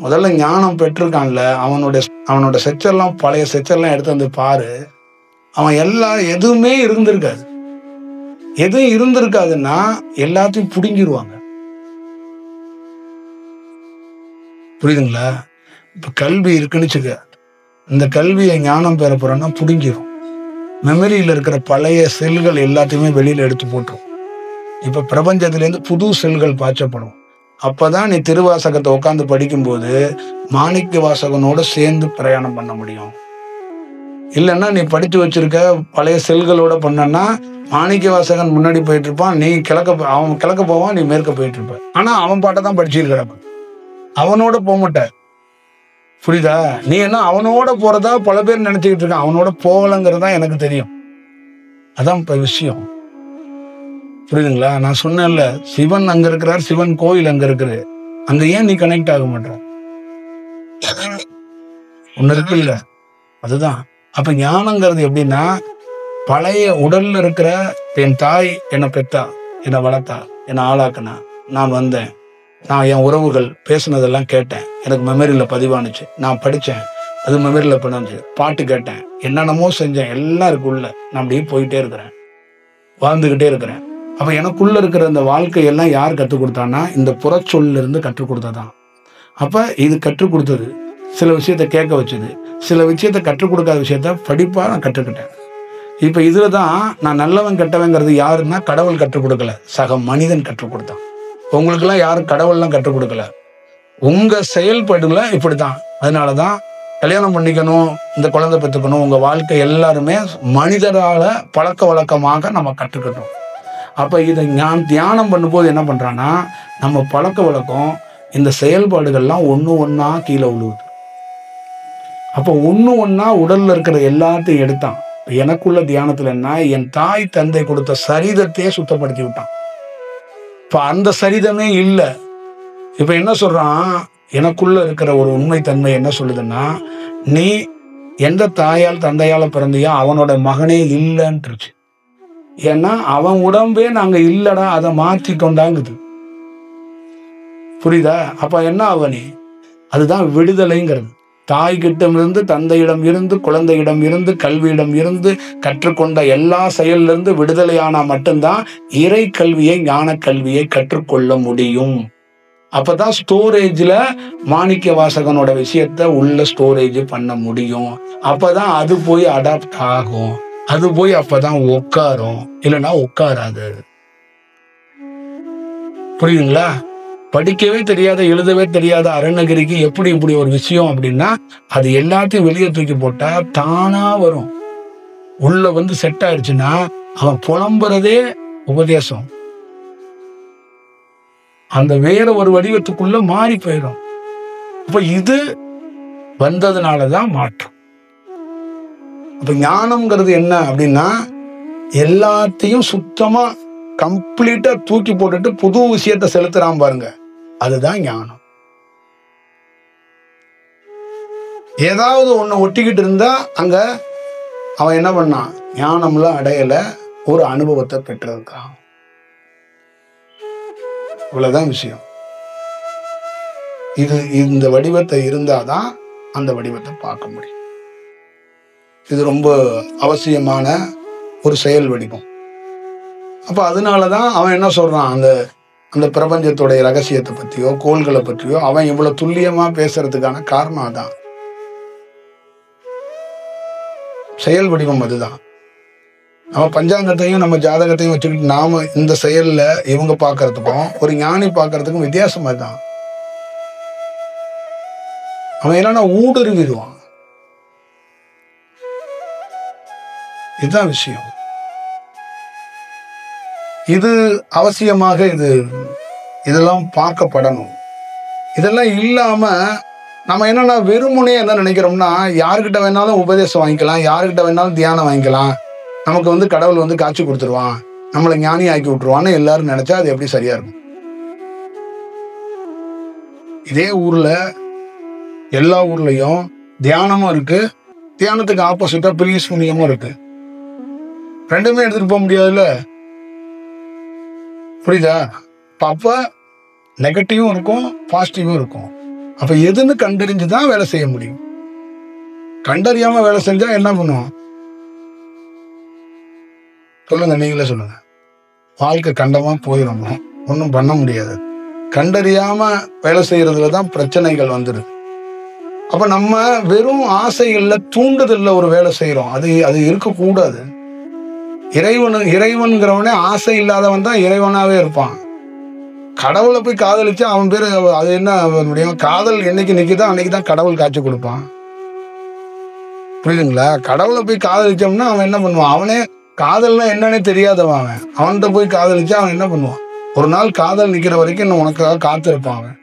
முதல்ல ஞானம் பெற்றிருக்கான்ல, அவனோட செச்செல்லாம், பழைய செச்செல்லாம் எடுத்து வந்து பாரு. அவன் எதுவுமே இருந்திருக்காது. எதுவும் இருந்திருக்காதுன்னா எல்லாத்தையும் புடுங்கிருவாங்க. புரியுதுங்களா? இப்ப கல்வி இருக்குன்னு வச்சுக்க, இந்த கல்வியை ஞானம் பெற போறோம்னா புடுங்கிரும். மெமரியில இருக்கிற பழைய செல்கள் எல்லாத்தையுமே வெளியில எடுத்து போட்டுரும். இப்ப பிரபஞ்சத்திலேருந்து புது செல்கள் பாய்ச்சப்படும். அப்பதான் நீ திருவாசகத்தை உட்கார்ந்து படிக்கும்போது மாணிக்க வாசகனோட சேர்ந்து பிரயாணம் பண்ண முடியும். இல்லைன்னா நீ படிச்சு வச்சிருக்க பழைய செல்களோட பண்ணனா மாணிக்க வாசகன் முன்னாடி போயிட்டு இருப்பான், அவன் கிழக்க போவான், நீ மேற்க போயிட்டு இருப்ப. ஆனா அவன் பாட்டை தான் படிச்சிருக்க, அவனோட போக மாட்ட. புரியுதா? நீ என்ன அவனோட போறதா பல பேர் நினைச்சுக்கிட்டு இருக்கான். அவனோட போகலங்கிறதா எனக்கு தெரியும். அதான் இப்ப விஷயம். புரியுதுங்களா? நான் சொன்னேன்ல, சிவன் அங்க இருக்கிறார், சிவன் கோயில் அங்க இருக்குது. அங்க ஏன் நீ கனெக்ட் ஆக மாட்ட? ஒண்ணு இருக்கு இல்ல, அதுதான். அப்ப ஞானங்கிறது எப்படின்னா, பழைய உடல்ல இருக்கிற என் தாய் என்னை பெத்தா, என்னை வளர்த்தா, என்னை ஆளாக்குனா, நான் வந்தேன், நான் என் உறவுகள் பேசுனதெல்லாம் கேட்டேன், எனக்கு மெமரியில பதிவானுச்சு, நான் படித்தேன், அது மெமரியில பண்ணுச்சு, பாட்டு கேட்டேன், என்னென்னமோ செஞ்சேன், எல்லாம் இருக்குள்ள. நான் அப்படியே போயிட்டே இருக்கிறேன், வாழ்ந்துகிட்டே இருக்கிறேன். அப்ப எனக்குள்ள இருக்கிற இந்த வாழ்க்கையெல்லாம் யார் கற்றுக் கொடுத்தான்னா, இந்த புறச்சொல்ல இருந்து கற்றுக் கொடுத்ததான். அப்ப இது கற்றுக் கொடுத்தது, சில விஷயத்த கேட்க வச்சது, சில விஷயத்த கற்றுக் கொடுக்காத விஷயத்த படிப்பா நான் கற்றுக்கிட்டேன். இப்ப இதுலதான் நான் நல்லவன் கெட்டவங்கிறது யாருன்னா கடவுள் கற்றுக் கொடுக்கல, சக மனிதன் கற்றுக் கொடுத்தான். உங்களுக்கு எல்லாம் யாரும் கடவுள்லாம் கற்றுக் கொடுக்கல, உங்க செயல்பாடுல இப்படித்தான். அதனாலதான் கல்யாணம் பண்ணிக்கணும், இந்த குழந்தை பெற்றுக்கணும், உங்க வாழ்க்கை எல்லாருமே மனிதரால பழக்க வழக்கமாக நம்ம கற்றுக்கணும். அப்ப இதை தியானம் பண்ணும்போது என்ன பண்றான்னா, நம்ம பழக்க வழக்கம் இந்த செயல்பாடுகள்லாம் ஒண்ணா கீழே விழுவுது. அப்ப ஒண்ணா உடல்ல இருக்கிற எல்லாத்தையும் எடுத்தான். எனக்குள்ள தியானத்துல என்ன, என் தாய் தந்தை கொடுத்த சரிதத்தையே சுத்தப்படுத்தி விட்டான். இப்ப அந்த சரிதமே இல்ல. இப்ப என்ன சொல்றான், எனக்குள்ள இருக்கிற ஒரு உண்மை தன்மை என்ன சொல்லுதுன்னா, நீ எந்த தாயால் தந்தையால பிறந்தியா அவனோட மகனே இல்லைன்றுச்சு. ஏன்னா அவன் உடம்பே நாங்க இல்லடா, அதை மாற்றி கொண்டாங்குது. புரியுதா? அப்ப என்ன அவனி, அதுதான் விடுதலைங்கிறது. தாய்கிட்டம் இருந்து, தந்தையிடம் இருந்து, குழந்தையிடம் இருந்து, கல்வியிடம் இருந்து கற்றுக்கொண்ட எல்லா செயலிருந்து விடுதலையானா மட்டும்தான் இறை கல்வியை, ஞான கல்வியை கற்றுக்கொள்ள முடியும். அப்பதான் ஸ்டோரேஜ்ல மாணிக்க வாசகனோட விஷயத்த உள்ள ஸ்டோரேஜ் பண்ண முடியும். அப்பதான் அது போய் அடாப்ட் ஆகும், அது போய் அப்பதான் உட்காரும், இல்லைன்னா உட்காராது. புரியுதுங்களா? படிக்கவே தெரியாத, எழுதவே தெரியாத அருணகிரிக்கு எப்படி இப்படி ஒரு விஷயம் அப்படின்னா, அது எல்லாத்தையும் வெளியே தூக்கி போட்டா தானா வரும். உள்ள வந்து செட் ஆயிடுச்சுன்னா அவன் புலம்புறதே உபதேசம். அந்த வேற ஒரு வடிவத்துக்குள்ள மாறி போயிடும். அப்ப இது வந்ததுனாலதான் மாற்றம். அப்ப ஞானம்ங்கிறது என்ன அப்படின்னா, எல்லாத்தையும் சுத்தமா கம்ப்ளீட்டா தூக்கி போட்டுட்டு புது விஷயத்த செலுத்துறான் பாருங்க, அதுதான் ஞானம். ஏதாவது ஒண்ணு ஒட்டிக்கிட்டு இருந்தா அங்க அவன் என்ன பண்ணான், ஞானம்ல அடையல, ஒரு அனுபவத்தை பெற்றிருக்கான். இவ்வளவுதான் விஷயம். இந்த வடிவத்தை இருந்தாதான் அந்த வடிவத்தை பார்க்க முடியும். இது ரொம்ப அவசியமான ஒரு செயல் வடிவம். அப்ப அதனாலதான் அவன் என்ன சொல்றான், அந்த பிரபஞ்சத்துடைய ரகசியத்தை பத்தியோ கோள்களை பற்றியோ அவன் இவ்வளவு துல்லியமா பேசுறதுக்கான காரணம் அதான். செயல் வடிவம் அதுதான். நம்ம பஞ்சாங்கத்தையும் நம்ம ஜாதகத்தையும் வச்சுக்கிட்டு நாம இந்த செயல்ல இவங்க பாக்குறதுக்கும் ஒரு ஞானி பாக்குறதுக்கும் வித்தியாசம் அதுதான். அவன் என்னன்னா ஊடுருவிடுவான். இதுதான் விஷயம். இது அவசியமாக இதெல்லாம் பார்க்கப்படணும். இதெல்லாம் இல்லாம நம்ம என்னன்னா வெறுமுனே என்ன நினைக்கிறோம்னா, யாருக்கிட்ட வேணாலும் உபதேசம் வாங்கிக்கலாம், யாருக்கிட்ட வேணாலும் தியானம் வாங்கிக்கலாம், நமக்கு வந்து கடவுள் வந்து காட்சி கொடுத்துருவான், நம்மளை ஞானி ஆக்கி விட்டுருவான்னு எல்லாரும் நினைச்சா அது எப்படி சரியா இருக்கும்? இதே ஊர்ல எல்லா ஊர்லயும் தியானமும் இருக்கு, தியானத்துக்கு ஆப்போசிட்டா பிரிஸ் புண்ணியமும் இருக்கு. ரெண்டுமே எடுத்துட்டு போக முடியாதுல்ல. புரியுதா? அப்ப நெகட்டிவும் இருக்கும், பாசிட்டிவும் இருக்கும். அப்ப எதுன்னு கண்டறிஞ்சுதான் வேலை செய்ய முடியும். கண்டறியாம வேலை செஞ்சா என்ன பண்ணுவோம்? சொல்லுங்க, நீங்களே சொல்லுங்க. வாழ்க்கை கண்டமா போயிடும், ஒன்றும் பண்ண முடியாது. கண்டறியாம வேலை செய்யறதுலதான் பிரச்சனைகள் வந்துடுது. அப்ப நம்ம வெறும் ஆசைகள்ல தூண்டுதல்ல ஒரு வேலை செய்யறோம். அது இருக்கக்கூடாது. இறைவன்கிறவனே ஆசை இல்லாதவன் தான் இறைவனாவே இருப்பான். கடவுளை போய் காதலிச்சா அவன் பேரு அது என்ன முடியும்? காதல் என்னைக்கு நிக்குதோ அன்னைக்குதான் கடவுள் காட்சி கொடுப்பான். புரியுதுங்களா? கடவுளை போய் காதலிச்சோம்னா அவன் என்ன பண்ணுவான்? அவனே காதல்னா என்னன்னே தெரியாதவன். அவன்கிட்ட போய் காதலிச்சா அவன் என்ன பண்ணுவான்? ஒரு நாள் காதல் நிக்கிற வரைக்கும் இன்னும் உனக்காக காத்திருப்பான் அவன்.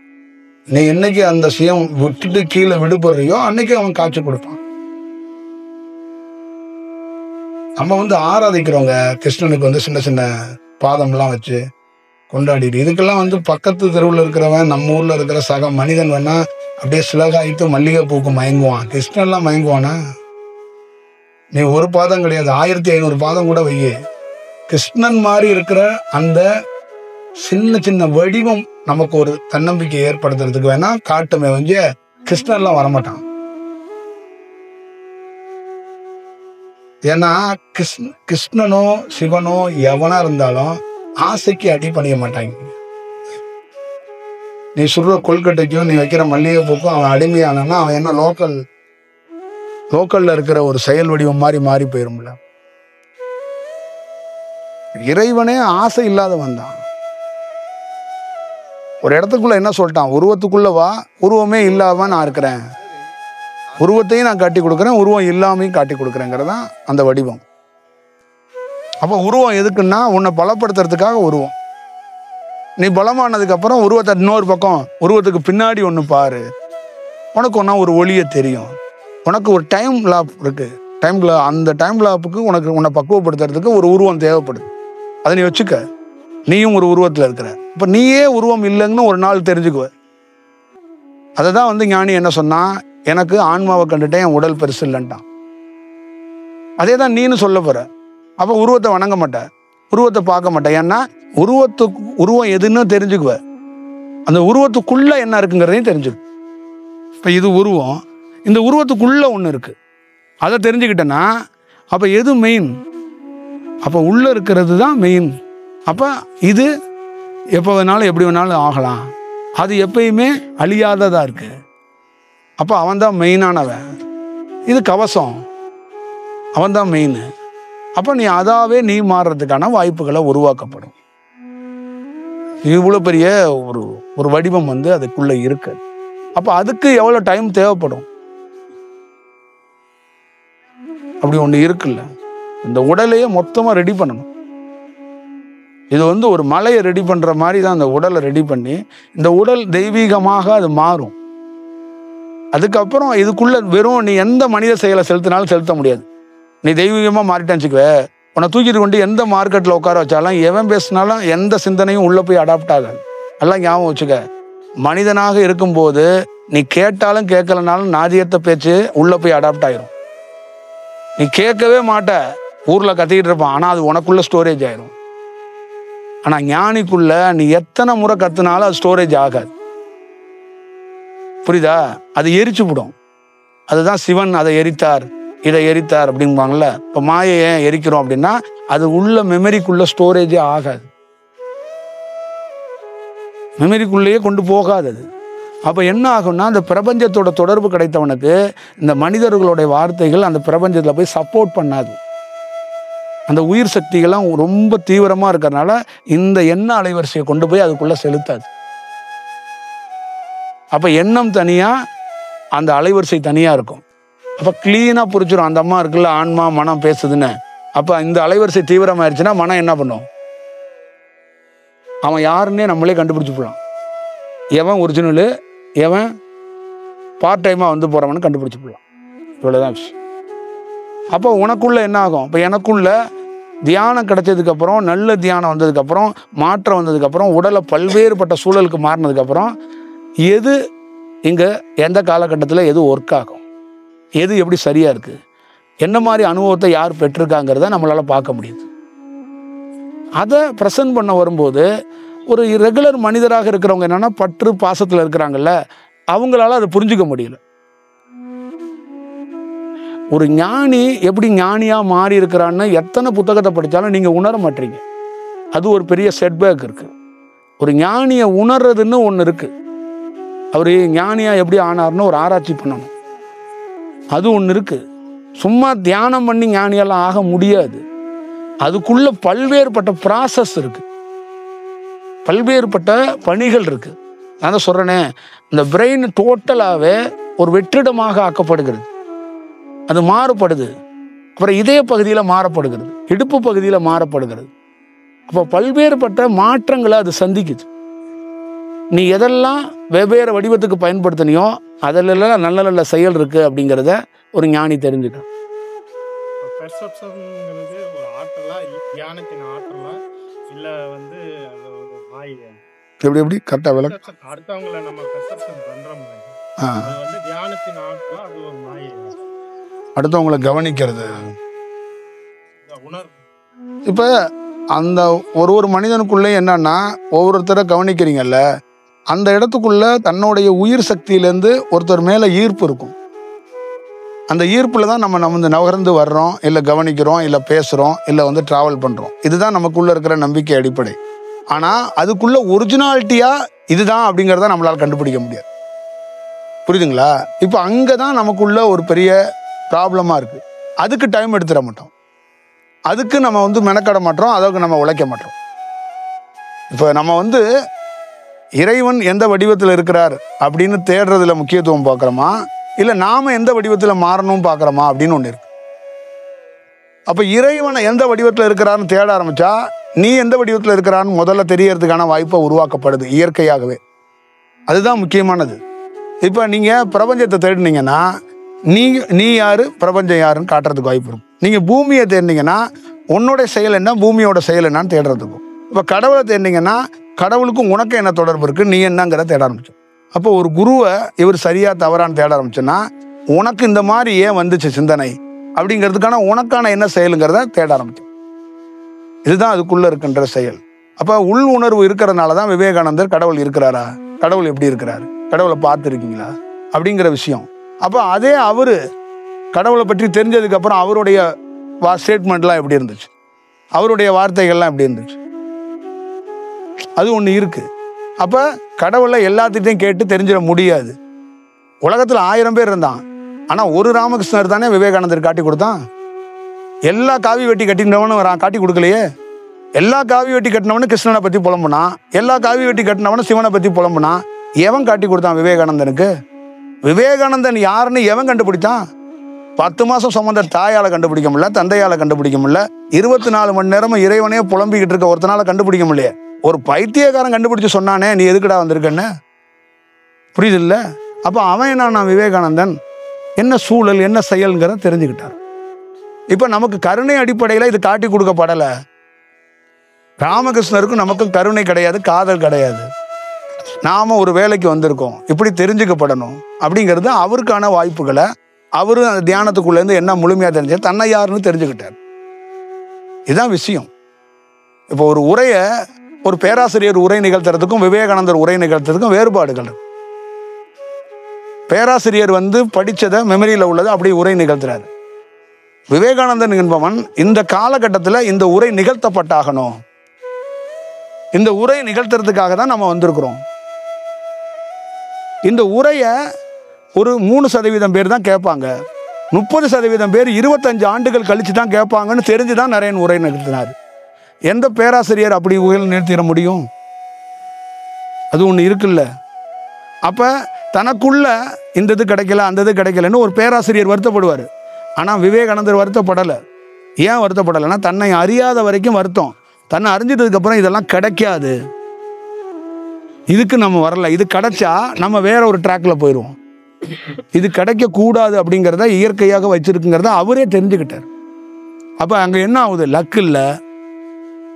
நீ என்னைக்கு அந்த சுயம் விட்டுட்டு கீழே விடுபடுறியோ அன்னைக்கு அவன் காட்சி கொடுப்பான். நம்ம ஆராதிக்கிறவங்க கிருஷ்ணனுக்கு சின்ன சின்ன பாதம்லாம் வச்சு கொண்டாடிட்டு, இதுக்கெல்லாம் பக்கத்து தெருவில் இருக்கிறவன், நம்ம ஊர்ல இருக்கிற சக மனிதன் வேணா அப்படியே சிலகாயிட்டு மல்லிகை பூக்கு மயங்குவான். கிருஷ்ணன்லாம் மயங்குவானா? நீ ஒரு பாதம் கிடையாது, 1500 பாதம் கூட வையே. கிருஷ்ணன் மாதிரி இருக்கிற அந்த சின்ன சின்ன வடிவம் நமக்கு ஒரு தன்னம்பிக்கை ஏற்படுத்துறதுக்கு வேணா காட்டுமே வந்து கிருஷ்ணன்லாம் வரமாட்டான். ஏன்னா கிருஷ்ணனோ சிவனோ எவனா இருந்தாலும் ஆசைக்கு அடி பண்ணிய மாட்டாங்க. நீ சொல்ற கொல்கட்டைக்கும் நீ வைக்கிற மல்லிகை பூக்கும் அவன் அடிமையானா அவன் என்ன லோக்கல்ல இருக்கிற ஒரு செயல் வடிவம் மாறி போயிரும்ல. இறைவனே ஆசை இல்லாதவன் தான். ஒரு இடத்துக்குள்ள என்ன சொல்லிட்டான்? உருவத்துக்குள்ள வா, உருவமே இல்லாம நான் இருக்கிறேன், உருவத்தையும் நான் காட்டி கொடுக்குறேன், உருவம் இல்லாமையும் காட்டி கொடுக்குறேங்கிறதான் அந்த வடிவம். அப்போ உருவம் எதுக்குன்னா உன்னை பலப்படுத்துறதுக்காக உருவம். நீ பலமானதுக்கு அப்புறம் உருவத்தை இன்னொரு பக்கம், உருவத்துக்கு பின்னாடி ஒன்று பாரு, உனக்கு ஒன்றா ஒரு ஒளியை தெரியும். உனக்கு ஒரு டைம் லாப் இருக்கு. அந்த டைம் லாப்புக்கு உன்னை பக்குவப்படுத்துறதுக்கு ஒரு உருவம் தேவைப்படுது. அதை நீ வச்சுக்க. நீயும் ஒரு உருவத்தில் இருக்கிற. இப்போ நீயே உருவம் இல்லைன்னு ஒரு நாள் தெரிஞ்சுக்குவ. அதை தான் ஞானி என்ன சொன்னா, எனக்கு ஆன்மாவை கண்டுட்டேன், என் உடல் பெருசு இல்லைன்ட்டான். அதே தான் நீனு சொல்ல போற. அப்போ உருவத்தை வணங்க மாட்டேன், உருவத்தை பார்க்க மாட்டேன். ஏன்னா உருவம் எதுன்னு தெரிஞ்சுக்குவ. அந்த உருவத்துக்குள்ள என்ன இருக்குங்கிறதையும் தெரிஞ்சுக்கு. இப்போ இது உருவம், இந்த உருவத்துக்குள்ள ஒன்று இருக்கு, அதை தெரிஞ்சுக்கிட்டேன்னா அப்போ எது மெயின்? அப்போ உள்ள இருக்கிறது தான் மெயின். அப்போ இது எப்போ வேணாலும் எப்படி வேணாலும் ஆகலாம், அது எப்பயுமே அழியாததா இருக்கு. அப்போ அவன் தான் மெயினானவன். இது கவசம், அவன் தான் மெயின். அப்போ நீ அதாவே நீ மாறுறதுக்கான வாய்ப்புகளை உருவாக்கப்படும். இவ்வளோ பெரிய ஒரு வடிவம் அதுக்குள்ள இருக்கு. அப்போ அதுக்கு எவ்வளோ டைம் தேவைப்படும்? அப்படி ஒன்று இருக்குல்ல. இந்த உடலையே மொத்தமாக ரெடி பண்ணணும். இது ஒரு மலையை ரெடி பண்ணுற மாதிரி தான் அந்த உடலை ரெடி பண்ணி, இந்த உடல் தெய்வீகமாக அது மாறும். அதுக்கப்புறம் இதுக்குள்ள வெறும் நீ எந்த மனித செயலை செலுத்தினாலும் செலுத்த முடியாது. நீ தெய்வீகமாக மாறிட்டான்னு வச்சுக்குவ, உன்னை தூக்கிட்டு கொண்டு எந்த மார்க்கெட்டில் உட்கார வச்சாலும் எவன் பேசினாலும் எந்த சிந்தனையும் உள்ளே போய் அடாப்ட் ஆகாது. எல்லாம் ஞாபகம் வச்சுக்க. மனிதனாக இருக்கும்போது நீ கேட்டாலும் கேட்கலனாலும் நாதியத்த பேச்சு உள்ளே போய் அடாப்ட் ஆயிரும். நீ கேட்கவே மாட்ட, ஊரில் கத்திக்கிட்டு இருப்பான், ஆனால் அது உனக்குள்ள ஸ்டோரேஜ் ஆயிரும். ஆனால் ஞானிக்குள்ள நீ எத்தனை முறை கத்துனாலும் அது ஸ்டோரேஜ் ஆகாது. புரியுதா? அது எரிச்சு விடும். அதுதான் சிவன் அதை எரித்தார், இதை எரித்தார் அப்படிங்குவாங்கல்ல. இப்போ மாயை ஏன் எரிக்கிறோம் அப்படின்னா அது உள்ள மெமரிக்குள்ள ஸ்டோரேஜே ஆகாது, மெமரிக்குள்ளேயே கொண்டு போகாது அது. அப்போ என்ன ஆகும்னா அந்த பிரபஞ்சத்தோட தொடர்பு கிடைத்தவனுக்கு இந்த மனிதர்களுடைய வார்த்தைகள் அந்த பிரபஞ்சத்தில் போய் சப்போர்ட் பண்ணாது. அந்த உயிர் சக்திகள்லாம் ரொம்ப தீவிரமாக இருக்கிறதுனால இந்த எண்ண அலைவரிசையை கொண்டு போய் அதுக்குள்ளே செலுத்தாது. அப்போ எண்ணம் தனியாக, அந்த அலைவரிசை தனியாக இருக்கும். அப்போ கிளீனாக புரிச்சிடும். அந்த அம்மா இருக்குல்ல, ஆன்மா மனம் பேசுதுன்னு. அப்போ இந்த அலைவரிசை தீவிரமாயிருச்சுன்னா மனம் என்ன பண்ணும்? அவன் யாருன்னே நம்மளே கண்டுபிடிச்சி போடலாம். எவன் ஒரிஜினலு, எவன் பார்ட் டைமாக போகிறவனு கண்டுபிடிச்சி போடலாம். இவ்வளோதான் விஷயம். அப்போ உனக்குள்ள என்ன ஆகும்? இப்போ எனக்குள்ள தியானம் கிடைச்சதுக்கப்புறம், நல்ல தியானம் வந்ததுக்கப்புறம், மாற்றம் வந்ததுக்கப்புறம், உடலை பல்வேறுபட்ட சூழலுக்கு மாறினதுக்கப்புறம் எது இங்கே எந்த காலகட்டத்தில் எது ஒர்க் ஆகும், எது எப்படி சரியாக இருக்குது, என்ன மாதிரி அனுபவத்தை யார் பெற்றிருக்காங்கிறத நம்மளால் பார்க்க முடியுது. அதை ப்ரெசன்ட் பண்ண வரும்போது ஒரு ரெகுலர் மனிதராக இருக்கிறவங்க என்னென்னா பற்று பாசத்தில் இருக்கிறாங்கல்ல, அவங்களால அதை புரிஞ்சுக்க முடியல. ஒரு ஞானி எப்படி ஞானியாக மாறி இருக்கிறான்னு எத்தனை புத்தகத்தை படித்தாலும் நீங்கள் உணர மாட்டீங்க. அது ஒரு பெரிய செட்பேக் இருக்குது. ஒரு ஞானியை உணர்றதுன்னு ஒன்று இருக்குது. அவர் ஞானியாக எப்படி ஆனார்னு ஒரு ஆராய்ச்சி பண்ணணும். அது ஒன்று இருக்குது. சும்மா தியானம் பண்ணி ஞானியெல்லாம் ஆக முடியாது. அதுக்குள்ள பல்வேறுபட்ட ப்ராசஸ் இருக்குது, பல்வேறுபட்ட பணிகள் இருக்குது. நான் தான் சொல்கிறேனே, இந்த பிரெயின் டோட்டலாகவே ஒரு வெற்றிடமாக ஆக்கப்படுகிறது. அது மாறுபடுது. அப்புறம் இதய பகுதியில் மாறப்படுகிறது, இடுப்பு பகுதியில் மாறப்படுகிறது. அப்போ பல்வேறுபட்ட மாற்றங்களை அது சந்திக்குது. நீ எதெல்லாம் வெவ்வேறு வடிவத்துக்கு பயன்படுத்தினியோ அதிலெல்லாம் நல்ல நல்ல செயல் இருக்குது அப்படிங்கிறத ஒரு ஞானி தெரிஞ்சுக்கணும். பெர்செப்ஷன்ங்கிறது ஒரு ஆற்றலா, தியானத்தின் ஆற்றலா, இல்லை வந்து அது ஒரு மாயை? எப்படி கரெக்டாக விளக்கு. அடுத்தவங்களை நம்ம பெர்செப்ஷன் பண்ணுறோம், அது வந்து தியானத்தின் ஆற்றலா, அது ஒரு மாயை? அடுத்தவங்களை கவனிக்கிறது, உணர்வு. இப்போ அந்த ஒரு மனிதனுக்குள்ளே என்னன்னா, ஒவ்வொருத்தரை கவனிக்கிறீங்கல்ல, அந்த இடத்துக்குள்ள தன்னுடைய உயிர் சக்தியிலேருந்து ஒருத்தர் மேலே ஈர்ப்பு இருக்கும். அந்த ஈர்ப்பில் தான் நம்ம வந்து நகர்ந்து வர்றோம், இல்லை கவனிக்கிறோம், இல்லை பேசுகிறோம், இல்லை வந்து ட்ராவல் பண்ணுறோம். இதுதான் நமக்குள்ளே இருக்கிற நம்பிக்கை அடிப்படை. ஆனால் அதுக்குள்ள ஒரிஜினாலிட்டியாக இதுதான் அப்படிங்கிறத நம்மளால் கண்டுபிடிக்க முடியாது. புரியுதுங்களா? இப்போ அங்கே தான் நமக்குள்ள ஒரு பெரிய ப்ராப்ளமாக இருக்குது. அதுக்கு டைம் எடுத்துட மாட்டோம், அதுக்கு நம்ம வந்து மெனக்கட மாட்டோம், அதுக்கு நம்ம உழைக்க மாட்டோம். இப்போ நம்ம வந்து இறைவன் எந்த வடிவத்தில் இருக்கிறார் அப்படின்னு தேடுறதுல முக்கியத்துவம் பார்க்குறோமா, இல்லை நாம் எந்த வடிவத்தில் மாறணும் பார்க்குறோமா அப்படின்னு ஒன்று இருக்கு. அப்போ இறைவனை எந்த வடிவத்தில் இருக்கிறான்னு தேட ஆரம்பித்தா நீ எந்த வடிவத்தில் இருக்கிறான்னு முதல்ல தெரியறதுக்கான வாய்ப்பை உருவாக்கப்படுது இயற்கையாகவே. அதுதான் முக்கியமானது. இப்போ நீங்கள் பிரபஞ்சத்தை தேடினீங்கன்னா நீ யார், பிரபஞ்சம் யாருன்னு காட்டுறதுக்கு வாய்ப்பு இருக்கும். நீங்கள் பூமியை தேடினீங்கன்னா உன்னோட செயல் என்ன, பூமியோட செயல் என்னன்னு தேடுறதுக்கும். இப்போ கடவுளை தேடினீங்கன்னா கடவுளுக்கும் உனக்கு என்ன தொடர்பு இருக்குது, நீ என்னங்கிற தேட ஆரம்பிச்சோம். அப்போ ஒரு குருவை இவர் சரியாக தவறான்னு தேட ஆரம்பிச்சோன்னா உனக்கு இந்த மாதிரி ஏன் வந்துச்சு சிந்தனை அப்படிங்கிறதுக்கான உனக்கான என்ன செயலுங்கிறத தேட ஆரம்பிச்சோம். இதுதான் அதுக்குள்ளே இருக்கின்ற செயல். அப்போ உள் உணர்வு இருக்கிறதுனால தான் விவேகானந்தர் கடவுள் இருக்கிறாரா, கடவுள் எப்படி இருக்கிறாரு, கடவுளை பார்த்துருக்கீங்களா அப்படிங்கிற விஷயம். அப்போ அதே அவர் கடவுளை பற்றி தெரிஞ்சதுக்கப்புறம் அவருடைய ஸ்டேட்மெண்ட்லாம் எப்படி இருந்துச்சு, அவருடைய வார்த்தைகள்லாம் எப்படி இருந்துச்சு, அது ஒன்று இருக்குது. அப்போ கடவுளை எல்லாத்திட்டையும் கேட்டு தெரிஞ்சிட முடியாது. உலகத்தில் 1000 பேர் இருந்தான், ஆனால் ஒரு ராமகிருஷ்ணர் தானே விவேகானந்தர் காட்டி கொடுத்தான். எல்லா காவி வெட்டி கட்டினவனும் காட்டி கொடுக்கலையே. எல்லா காவி வெட்டி கட்டினவனு கிருஷ்ணனை பற்றி புலம்புனான், எல்லா காவி வெட்டி கட்டினவனு சிவனை பற்றி புலம்புனான். எவன் காட்டி கொடுத்தான் விவேகானந்தனுக்கு? விவேகானந்தன் யாருன்னு எவன் கண்டுபிடித்தான்? 10 மாதம் சுமந்த தாயால் கண்டுபிடிக்க முடியல, தந்தையால் கண்டுபிடிக்க முடியல, 24 மணி நேரமும் இறைவனே புலம்பிக்கிட்டு இருக்க ஒருத்தனால கண்டுபிடிக்க முடியல. ஒரு பைத்தியக்காரன் கண்டுபிடிச்சு சொன்னானே நீ எதுக்குடா வந்திருக்கன்னு. புரியுது இல்லை? அப்போ அவன் என்ன, விவேகானந்தன் என்ன சூழல் என்ன செயல்கிற தெரிஞ்சுக்கிட்டார். இப்போ நமக்கு கருணை அடிப்படையில் இது காட்டி கொடுக்கப்படலை. ராமகிருஷ்ணருக்கும் நமக்கும் கருணை கிடையாது, காதல் கிடையாது. நாம் ஒரு வேலைக்கு வந்திருக்கோம், இப்படி தெரிஞ்சுக்கப்படணும் அப்படிங்கிறது அவருக்கான வாய்ப்புகளை அவரு அந்த தியானத்துக்குள்ளேருந்து என்ன முழுமையாக தெரிஞ்சு தன்னை யாருன்னு தெரிஞ்சுக்கிட்டார். இதுதான் விஷயம். இப்போ ஒரு உரையை ஒரு பேராசிரியர் உரை நிகழ்த்துறதுக்கும் விவேகானந்தர் உரை நிகழ்த்துறதுக்கும் வேறுபாடுகள். பேராசிரியர் வந்து படித்ததை மெமரியில் உள்ளதை அப்படி உரை நிகழ்த்துறாரு. விவேகானந்தன் என்பவன் இந்த காலகட்டத்தில் இந்த உரை நிகழ்த்தப்பட்டாகணும், இந்த உரை நிகழ்த்துறதுக்காக தான் நம்ம வந்திருக்கிறோம். இந்த உரையை ஒரு 3% பேர் தான் கேட்பாங்க, 30% பேர் 25 ஆண்டுகள் கழித்து தான் கேட்பாங்கன்னு தெரிஞ்சு தான் நிறைய உரை நிகழ்த்தினார். எந்த பேராசிரியர் அப்படி உரையில் நிறுத்திட முடியும்? அது ஒன்று இருக்குல்ல. அப்போ தனக்குள்ள இந்த இது கிடைக்கல அந்த இது கிடைக்கலன்னு ஒரு பேராசிரியர் வருத்தப்படுவார். ஆனால் விவேகானந்தர் வருத்தப்படலை. ஏன் வருத்தப்படலைன்னா தன்னை அறியாத வரைக்கும் வருத்தம், தன்னை அறிஞ்சதுக்கப்புறம் இதெல்லாம் கிடைக்காது, இதுக்கு நம்ம வரல, இது கிடைச்சா நம்ம வேற ஒரு ட்ராக்ல போயிடுவோம், இது கிடைக்கக்கூடாது அப்படிங்கிறத இயற்கையாக வச்சிருக்குங்கிறத அவரே தெரிஞ்சுக்கிட்டார். அப்போ அங்கே என்ன ஆகுது, லக்கு இல்லை,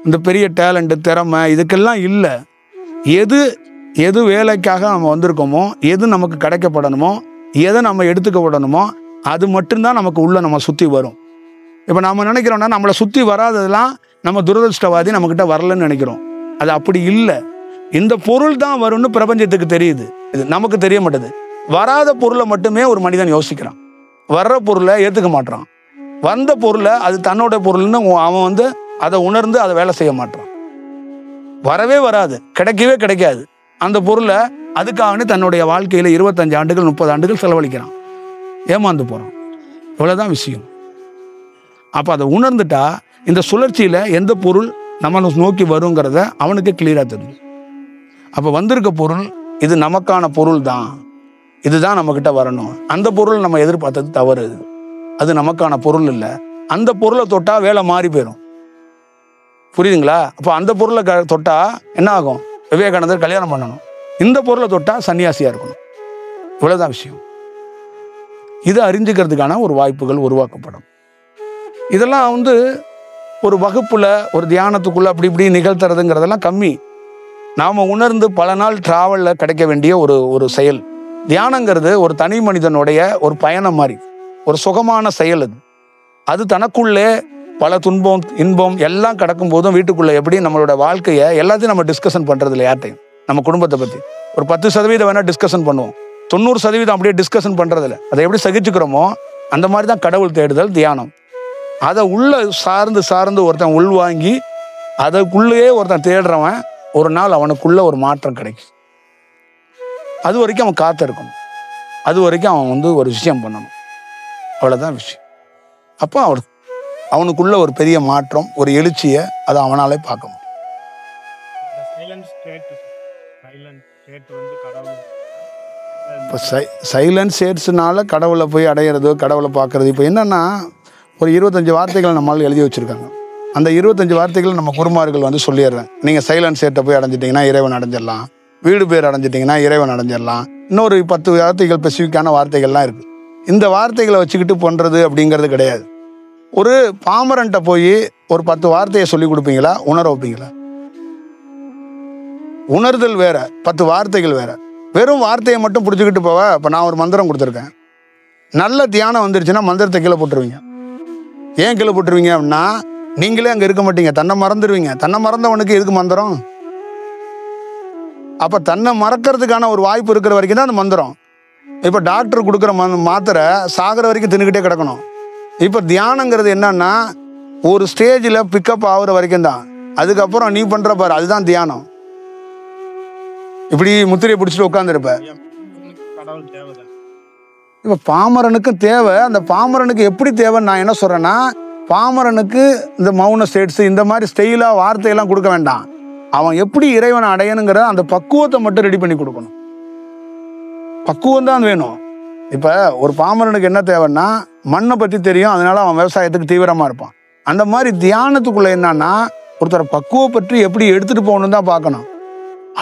இந்த பெரிய டேலண்ட்டு திறமை இதுக்கெல்லாம் இல்லை. எது எது வேலைக்காக நம்ம வந்திருக்கோமோ, எது நமக்கு கிடைக்கப்படணுமோ, எதை நம்ம எடுத்துக்கப்படணுமோ அது மட்டும்தான் நமக்கு உள்ள நம்ம சுற்றி வரும். இப்போ நம்ம நினைக்கிறோம்னா நம்மளை சுற்றி வராததெல்லாம் நம்ம துரதிருஷ்டவாதி, நம்மக்கிட்ட வரலன்னு நினைக்கிறோம். அது அப்படி இல்லை. இந்த பொருள் தான் வரும்னு பிரபஞ்சத்துக்கு தெரியுது, இது நமக்கு தெரிய மாட்டேது. வராத பொருளை மட்டுமே ஒரு மனிதன் யோசிக்கிறான். வர்ற பொருளை ஏற்றுக்க மாட்டான். வந்த பொருளை அது தன்னோட பொருள்னு அவன் வந்து அதை உணர்ந்து அதை வேலை செய்ய மாட்டான். வரவே வராது, கிடைக்கவே கிடைக்காது. அந்த பொருளை அதுக்காக தன்னுடைய வாழ்க்கையில் 25 ஆண்டுகள் 30 ஆண்டுகள் செலவழிக்கிறான். ஏமாந்து போகிறான். இவ்வளோதான் விஷயம். அப்போ அதை உணர்ந்துட்டா இந்த சுழற்சியில் எந்த பொருள் நம்மளை நோக்கி வருங்கிறத அவனுக்கு கிளியராக தெரியும். அப்போ வந்திருக்க பொருள் இது நமக்கான பொருள் தான், இதுதான் நம்மக்கிட்ட வரணும். அந்த பொருள் நம்ம எதிர்பார்த்தது தவறு, அது நமக்கான பொருள் இல்லை. அந்த பொருளை தொட்டால் வேலை மாறி போயிடும். புரியுதுங்களா? அப்போ அந்த பொருளை தொட்டால் என்ன ஆகும்? விவேகானந்தர் கல்யாணம் பண்ணணும். இந்த பொருளை தொட்டால் சன்னியாசியாக இருக்கணும். இவ்வளோதான் விஷயம். இதை அறிஞ்சிக்கிறதுக்கான ஒரு வாய்ப்புகள் உருவாக்கப்படும். இதெல்லாம் வந்து ஒரு வகுப்புல ஒரு தியானத்துக்குள்ள அப்படி இப்படி நிகழ்த்துறதுங்கிறதெல்லாம் கம்மி. நாம் உணர்ந்து பல நாள் டிராவலில் கிடைக்க வேண்டிய ஒரு செயல். தியானங்கிறது ஒரு தனி மனிதனுடைய ஒரு பயணம் மாதிரி, ஒரு சுகமான செயல். அது தனக்குள்ளே பல துன்பம் இன்பம் எல்லாம் கடக்கும் போதும் வீட்டுக்குள்ளே எப்படி நம்மளோட வாழ்க்கையை எல்லாத்தையும் நம்ம டிஸ்கஷன் பண்ணுறது இல்லை. யார்ட்டையும் நம்ம குடும்பத்தை பற்றி ஒரு 10% வேணால் டிஸ்கஷன் பண்ணுவோம், 90% அப்படியே டிஸ்கஷன் பண்ணுறதில்ல. அதை எப்படி சகிச்சுக்கிறோமோ அந்த மாதிரி தான் கடவுள் தேடுதல் தியானம். அதை உள்ள சார்ந்து ஒருத்தன் உள்வாங்கி அதுக்குள்ளேயே ஒருத்தன் தேடுறவன் ஒரு நாள் அவனுக்குள்ள ஒரு மாற்றம் கிடைக்கும். அது வரைக்கும் அவன் காத்திருக்கணும். அது வரைக்கும் அவன் வந்து ஒரு விஷயம் பண்ணணும். அவ்வளோதான் விஷயம். அப்போ அவனுக்குள்ள ஒரு பெரிய மாற்றம், ஒரு எழுச்சியை அதை அவனாலே பார்க்க முடியும். இப்போ சைலன்ஸ் ஸ்டேட்ஸ்னால கடவுளை போய் அடையிறது, கடவுளை பார்க்கறது. இப்போ என்னன்னா ஒரு 25 வார்த்தைகளை நம்மளால் எழுதி வச்சுருக்காங்க. அந்த 25 வார்த்தைகள் நம்ம குருமார்கள் வந்து சொல்லிடுறேன். நீங்கள் சைலன்ஸ் ஸ்டேட்டை போய் அடைஞ்சிட்டிங்கன்னா இறைவன் அடைஞ்சிடலாம், வீடு பேர் அடைஞ்சிட்டிங்கன்னா இறைவன் அடைஞ்சிடலாம். இன்னொரு 10 வார்த்தைகள் ஸ்பெசிஃபிக்கான வார்த்தைகள்லாம் இருக்குது. இந்த வார்த்தைகளை வச்சுக்கிட்டு பண்ணுறது அப்படிங்கிறது கிடையாது. ஒரு பாமரன்ட்ட போய் ஒரு 10 வார்த்தையை சொல்லி கொடுப்பீங்களா? உணர வைப்பீங்களா? உணர்தல் வேற, 10 வார்த்தைகள் வேற. வெறும் வார்த்தையை மட்டும் பிடிச்சிக்கிட்டு போவ. இப்போ நான் ஒரு மந்திரம் கொடுத்துருக்கேன், நல்ல தியானம் வந்துருச்சுன்னா மந்திரத்தை கீழே போட்டுருவீங்க. ஏன் கீழே போட்டுருவீங்க அப்படின்னா நீங்களே அங்கே இருக்க மாட்டீங்க, தன்னை மறந்துடுவீங்க. தன்னை மறந்தவனுக்கு எதுக்கு மந்திரம்? அப்போ தன்னை மறக்கிறதுக்கான ஒரு வாய்ப்பு இருக்கிற வரைக்கும் தான் அந்த மந்திரம். இப்போ டாக்டர் கொடுக்குற மாத்திரை சாகிற வரைக்கும் தின்னுக்கிட்டே கிடக்கணும். இப்போ தியானங்கிறது என்னன்னா ஒரு ஸ்டேஜில் பிக்கப் ஆகுற வரைக்கும் தான். அதுக்கப்புறம் நீ பண்ணுற பாரு, அதுதான் தியானம். இப்படி முத்திரையை பிடிச்சிட்டு உட்காந்துருப்ப. இப்போ பாமரனுக்கு தேவை. அந்த பாமரனுக்கு எப்படி தேவைன்னு நான் என்ன சொல்கிறேன்னா, பாமரனுக்கு இந்த மௌன ஸ்டேட்ஸ் இந்த மாதிரி ஸ்டைலாக வார்த்தையெல்லாம் கொடுக்க வேண்டாம். அவன் எப்படி இறைவனை அடையணுங்கிற அந்த பக்குவத்தை மட்டும் ரெடி பண்ணி கொடுக்கணும். பக்குவம் தான் வேணும். இப்போ ஒரு பாமரனுக்கு என்ன தேவைன்னா மண்ணை பற்றி தெரியும், அதனால அவன் விவசாயத்துக்கு தீவிரமாக இருப்பான். அந்த மாதிரி தியானத்துக்குள்ளே என்னன்னா ஒருத்தரை பக்குவப்பற்றி எப்படி எடுத்துகிட்டு போகணுன்னு தான் பார்க்கணும்.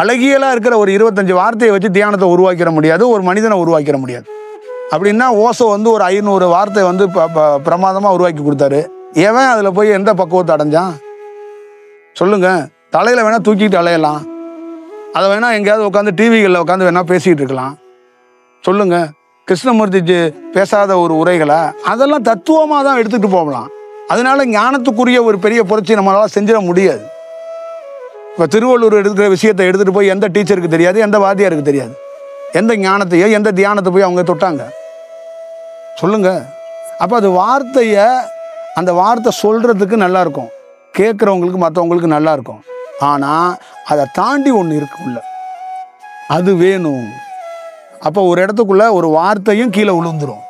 அழகியலாக இருக்கிற ஒரு 25 வார்த்தையை வச்சு தியானத்தை உருவாக்கிட முடியாது, ஒரு மனிதனை உருவாக்கிட முடியாது. அப்படின்னா ஓசோ வந்து ஒரு 500 வார்த்தை வந்து பிரமாதமாக உருவாக்கி கொடுத்தாரு. ஏன் அதில் போய் எந்த பக்குவத்தை அடைஞ்சான் சொல்லுங்க? தலையில் வேணால் தூக்கிட்டு அலையலாம், அதை வேணால் எங்கேயாவது உட்காந்து டிவிகளில் உட்காந்து வேணால் பேசிகிட்டு இருக்கலாம். சொல்லுங்க, கிருஷ்ணமூர்த்தி பேசாத ஒரு உரைகளை அதெல்லாம் தத்துவமாக தான் எடுத்துகிட்டு போகலாம். அதனால ஞானத்துக்குரிய ஒரு பெரிய புரட்சி நம்மளால் செஞ்சிட முடியாது. இப்போ திருவள்ளுவர் எடுக்கிற விஷயத்தை எடுத்துகிட்டு போய் எந்த டீச்சருக்கு தெரியாது, எந்த வாத்தியாருக்கு தெரியாது. எந்த ஞானத்தையோ எந்த தியானத்தை போய் அவங்க தொட்டாங்க சொல்லுங்க? அப்போ அது வார்த்தையை, அந்த வார்த்தை சொல்கிறதுக்கு நல்லாயிருக்கும், கேட்குறவங்களுக்கு மற்றவங்களுக்கு நல்லா இருக்கும். ஆனால் அதை தாண்டி ஒன்று இருக்குள்ள, அது வேணும். அப்போ ஒரு இடத்துக்குள்ள ஒரு வார்த்தையும் கீழே விழுந்துரும்.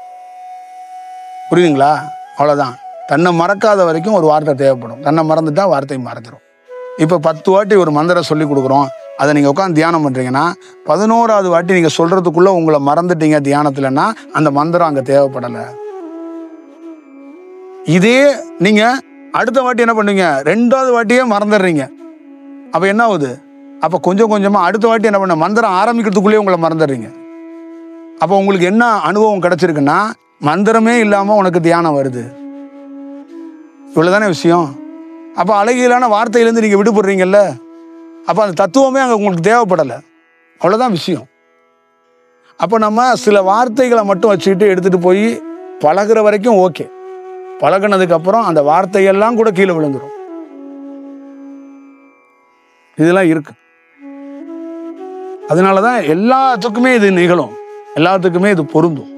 புரியுதுங்களா? அவ்வளோதான். தன்னை மறக்காத வரைக்கும் ஒரு வார்த்தை தேவைப்படும். தன்னை மறந்துட்டா வார்த்தை மறந்துடும். இப்போ 10 வாட்டி ஒரு மந்திரம் சொல்லி கொடுக்குறோம், அதை நீங்கள் உட்காந்து தியானம் பண்ணுறீங்கன்னா 11வது வாட்டி நீங்கள் சொல்கிறதுக்குள்ளே உங்களை மறந்துட்டீங்க தியானத்தில்னா அந்த மந்திரம் அங்கே தேவைப்படலை. இதே நீங்கள் அடுத்த வாட்டி என்ன பண்ணுவீங்க? 2வது வாட்டியே மறந்துடுறீங்க. அப்போ என்ன ஆகுது? அப்போ கொஞ்சம் கொஞ்சமாக அடுத்த வாட்டி என்ன பண்ண, மந்திரம் ஆரம்பிக்கிறதுக்குள்ளேயே உங்களை மறந்துடுறீங்க. அப்போ உங்களுக்கு என்ன அனுபவம் கிடைச்சிருக்குன்னா மந்திரமே இல்லாமல் உனக்கு தியானம் வருது. இவ்வளோதானே விஷயம். அப்போ அழகியலான வார்த்தையிலேருந்து நீங்கள் விடுபடுறீங்கல்ல, அப்போ அந்த தத்துவமே அங்கே உங்களுக்கு தேவைப்படலை. அவ்வளோதான் விஷயம். அப்போ நம்ம சில வார்த்தைகளை மட்டும் வச்சுக்கிட்டு எடுத்துகிட்டு போய் பழகிற வரைக்கும் ஓகே, பழகினதுக்கப்புறம் அந்த வார்த்தையெல்லாம் கூட கீழே விழுந்துடும். இதெல்லாம் இருக்கு. அதனால தான் எல்லாத்துக்குமே இது நிகழும். எல்லாத்துக்குமே இது பொருந்தும்.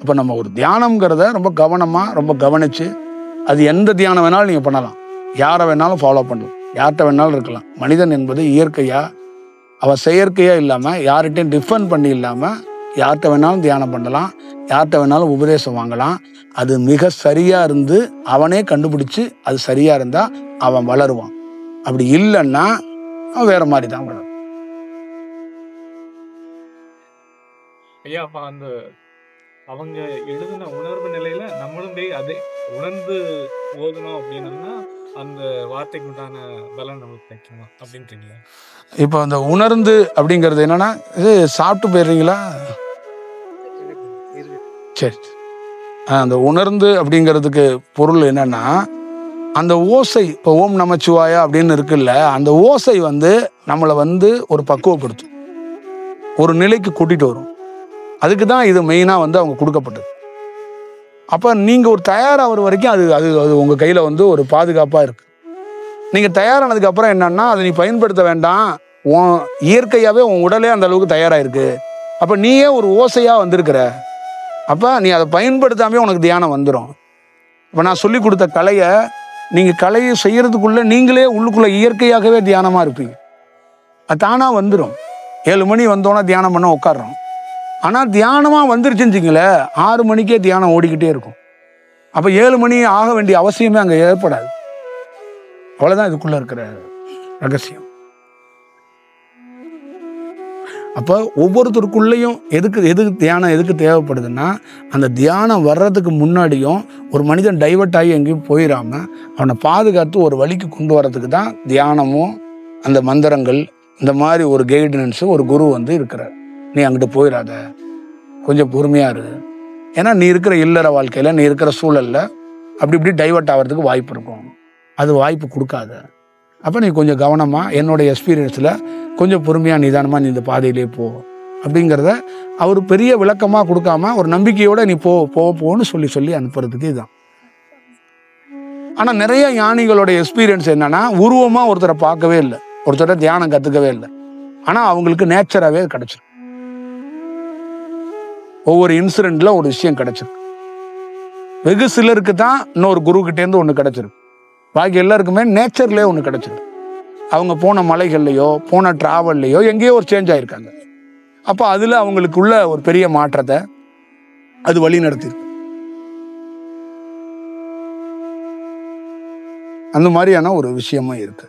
அப்போ நம்ம ஒரு தியானம்ங்கிறத ரொம்ப கவனமாக ரொம்ப கவனித்து, அது எந்த தியானம் வேணாலும் நீங்கள் பண்ணலாம், யாரை வேணாலும் ஃபாலோ பண்ணலாம், யார்கிட்ட வேணாலும் இருக்கலாம். மனிதன் என்பது இயற்கையாக அவன் செயற்கையாக இல்லாமல் யார்கிட்டையும் டிஃபெண்ட் பண்ணி இல்லாமல் யார்கிட்ட வேணாலும் தியானம் பண்ணலாம், யார்கிட்ட வேணாலும் உபதேசம் வாங்கலாம். அது மிக சரியாக இருந்து அவனே கண்டுபிடிச்சி அது சரியாக இருந்தால் அவன் வளருவான். அப்படி இல்லைன்னா அவன் வேற மாதிரி தான் வளரும். ஐயா, அப்ப அந்த அவங்க எழுதின உணர்வு நிலையில நம்மளும் போய் அதை உணர்ந்து ஓதணும் அப்படின்னா அந்த வார்த்தைக்கு உண்டான பலன் நம்மளுக்கு கிடைக்குமா அப்படின்றீங்களா? இப்போ அந்த உணர்ந்து அப்படிங்கிறது என்னன்னா, இது சாப்பிட்டு போயிடுறீங்களா? சரி. அந்த உணர்ந்து அப்படிங்கிறதுக்கு பொருள் என்னன்னா, அந்த ஓசை, இப்போ ஓம் நமச்சிவாயா அப்படின்னு இருக்குல்ல, அந்த ஓசை வந்து நம்மளை வந்து ஒரு பக்குவப்படுத்தும், ஒரு நிலைக்கு கூட்டிட்டு வரும். அதுக்கு தான் இது மெயினாக வந்து அவங்க கொடுக்கப்பட்டது. அப்போ நீங்கள் ஒரு தயாராகிற வரைக்கும் அது அது அது உங்கள் கையில் வந்து ஒரு பாதுகாப்பாக இருக்குது. நீங்கள் தயாரானதுக்கப்புறம் என்னன்னா, அதை நீ பயன்படுத்த வேண்டாம், உன் இயற்கையாகவே உன் உடலே அந்த அளவுக்கு தயாராகிருக்கு. அப்போ நீயே ஒரு ஓசையாக வந்திருக்கிற, அப்போ நீ அதை பயன்படுத்தாமே உனக்கு தியானம் வந்துடும். இப்போ நான் சொல்லி கொடுத்த கலையை நீங்கள் கலையை செய்கிறதுக்குள்ளே நீங்களே உள்ளுக்குள்ளே இயற்கையாகவே தியானமாக இருப்பீங்க. அது தானாக வந்துடும். 7 மணி வந்தோன்னா தியானம் பண்ண உட்காடுறோம். ஆனால் தியானமாக வந்துருச்சுங்களே 6 மணிக்கே தியானம் ஓடிக்கிட்டே இருக்கும். அப்போ 7 மணி ஆக வேண்டிய அவசியமே அங்கே ஏற்படாது. அவ்வளோதான் இதுக்குள்ளே இருக்கிற ரகசியம். அப்போ ஒவ்வொருத்தருக்குள்ளேயும் எது தியானம் எதுக்கு தேவைப்படுதுன்னா, அந்த தியானம் வர்றதுக்கு முன்னாடியும் ஒரு மனிதன் டைவர்ட் ஆகி எங்கேயும் போயிடாமல் அவனை பாதுகாத்து ஒரு வழிக்கு கொண்டு வர்றதுக்கு தான் தியானமும் அந்த மந்திரங்கள், இந்த மாதிரி ஒரு கைடன்ஸு ஒரு குரு வந்து இருக்கிறார். நீ அங்கிட்டு போயிடாத, கொஞ்சம் பொறுமையாக இரு. ஏன்னா நீ இருக்கிற இல்லற வாழ்க்கையில், நீ இருக்கிற சூழலில் அப்படி இப்படி டைவர்ட் ஆகிறதுக்கு வாய்ப்பு இருக்கும். அது வாய்ப்பு கொடுக்காத. அப்போ நீ கொஞ்சம் கவனமாக, என்னோடய எக்ஸ்பீரியன்ஸில் கொஞ்சம் பொறுமையாக நிதானமாக நீ இந்த பாதையிலே போ அப்படிங்கிறத அவர் பெரிய விளக்கமாக கொடுக்காம ஒரு நம்பிக்கையோடு நீ போன்னு சொல்லி அனுப்புறதுக்கு இதுதான். ஆனால் நிறைய ஞானிகளோட எக்ஸ்பீரியன்ஸ் என்னன்னா, உருவமாக ஒருத்தரை பார்க்கவே இல்லை, ஒருத்தரை தியானம் கற்றுக்கவே இல்லை, ஆனால் அவங்களுக்கு நேச்சராகவே கிடச்சிருக்கு. ஒவ்வொரு இன்சிடென்ட்ல ஒரு விஷயம் கிடைச்சிருக்கு. வெகு சிலருக்கு தான் இன்னொரு குருக்கிட்டேருந்து ஒன்று கிடைச்சிருக்கு. பாக்கி எல்லாருக்குமே நேச்சர்லேயே ஒன்று கிடைச்சிருக்கு. அவங்க போன மலைகள்லையோ போன டிராவல்லையோ எங்கேயோ ஒரு சேஞ்ச் ஆகிருக்காங்க. அப்போ அதில் அவங்களுக்குள்ள ஒரு பெரிய மாற்றத்தை அது வழி நடத்திருக்கு. அந்த மாதிரியான ஒரு விஷயமும் இருக்கு.